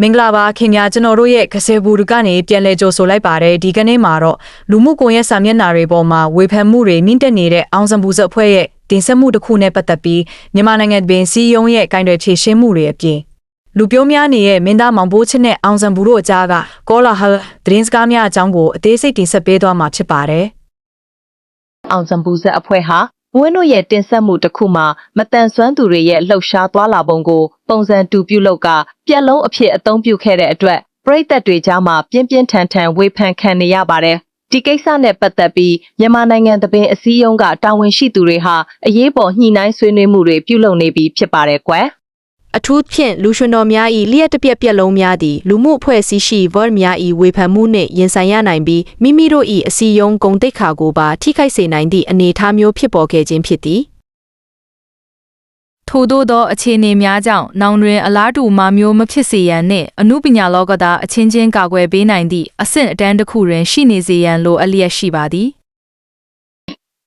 မင်္ဂလာပါခင်ဗျာကျွန်တော်တို့ရဲ့ခစဲဘူးကနေပြန်လဲကြိုဆိုလိုက်ပါတယ်ဒီကနေ့မှာတော့လူမှုကွန်ရက်စာမျက်နှာတွေပေါ်မှာဝေဖန်မှုတွေမြင့်တက်နေတဲ့အောင်စံပူဇက်အဖွဲ့ရဲ့တင်ဆက်မှုတစ်ခုနဲ့ပတ်သက်ပြီးမြန်မာနိုင်ငံတွင်စီယုံရဲ့ဂိုင်းတွေဖြည့်ရှင်းမှုတွေအပြင်လူပြောများနေတဲ့မင်းသားမောင်ဘိုးချစ်နဲ့အောင်စံပူတို့အကြားကကောလာဟလသတင်းစကားများအကြောင်းကိုအသေးစိတ်တင်ဆက်ပေးသွားမှာဖြစ်ပါတယ်အောင်စံပူဇက်အဖွဲ့ဟာဝင်းတို့ရဲ့တင်ဆက်မှုတစ်ခုမှာမတန်ဆွမ်းသူတွေရဲ့လှုပ်ရှားသွားလာပုံကိုပုံစံတူပြုလုပ်ကပြက်လုံးအဖြစ်အသုံးပြုခဲ့တဲ့အတွက်ပရိသတ်တွေကြားမှာပြင်းပြင်းထန်ထန်ဝေဖန်ခံနေရပါတယ်။ဒီကိစ္စနဲ့ပတ်သက်ပြီးမြန်မာနိုင်ငံသဘင်အစည်းအရုံးကတာဝန်ရှိသူတွေဟာအရေးပေါ်ညှိနှိုင်းဆွေးနွေးမှုတွေပြုလုပ်နေပြီဖြစ်ပါတယ်ကွယ်။အထူးဖြင့်လူရှင်တော်များ၏လျှက်တပြက်ပြက်လုံးများသည်လူမှုအဖွဲ့အစည်းရှိ word များ၏ဝေဖန်မှုနှင့်ရင်ဆိုင်ရနိုင်ပြီးမိမိတို့၏အစည်းအရုံးဂုဏ်သိက္ခာကိုပါထိခိုက်စေနိုင်သည့်အနေအထားမျိုးဖြစ်ပေါ်ခဲ့ခြင်းဖြစ်သည်ထို့သောအခြေအနေများကြောင့်နောင်တွင်အလားတူမှာမျိုးမဖြစ်စေရန်နှင့်အမှုပညာလောကသားအချင်းချင်းကာကွယ်ပေးနိုင်သည့်အဆင့်အတန်းတစ်ခုတွင်ရှိနေစေရန်လိုအပ်လျက်ရှိပါသည်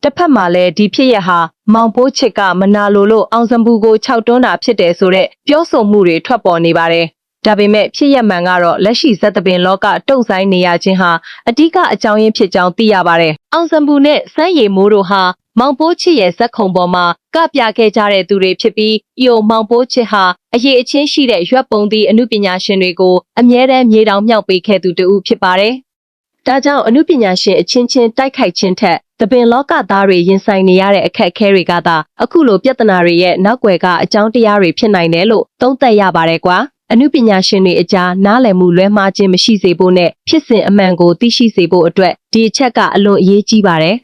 တစ်ဖက်မှာလည်းဒီဖြစ်ရဟာမောင်ဘိုးချစ်ကမနာလိုလို့အောင်စံပူကို6တွန်းတာဖြစ်တယ်ဆိုတဲ့ပြောဆိုမှုတွေထွက်ပေါ်နေပါတယ်။ဒါပေမဲ့ဖြစ်ရမှန်ကတော့လက်ရှိဇက်သပင်လောကတုံ့ဆိုင်နေရခြင်းဟာအဓိကအကြောင်းရင်းဖြစ်ကြောင်းသိရပါတယ်။အောင်စံပူနဲ့စန်းရည်မိုးတို့ဟာမောင်ဘိုးချစ်ရဲ့ဇက်ခုံပေါ်မှာကပြခဲ့ကြတဲ့သူတွေဖြစ်ပြီးမောင်ဘိုးချစ်ဟာအရေးအချင်းရှိတဲ့ရွက်ပုံသည့်အမှုပညာရှင်တွေကိုအမြဲတမ်းမြေတောင်မြောက်ပေးခဲ့သူတူဖြစ်ပါတယ်။ဒါကြောင့်အမှုပညာရှင်အချင်းချင်းတိုက်ခိုက်ခြင်းထက်သပင်လောကသားတွေရင်ဆိုင်နေရတဲ့အခက်အခဲတွေကသာအခုလိုပြဿနာတွေရဲ့နောက်ွယ်ကအကြောင်းတရားတွေဖြစ်နိုင်တယ်လို့သုံးသပ်ရပါတယ်ကွာအမှုပညာရှင်တွေအကြားနားလည်မှုလွဲမှားခြင်းမရှိစေဖို့နဲ့ဖြစ်စဉ်အမှန်ကိုသိရှိစေဖို့အတွက်ဒီအချက်ကအလွန်အရေးကြီးပါတယ်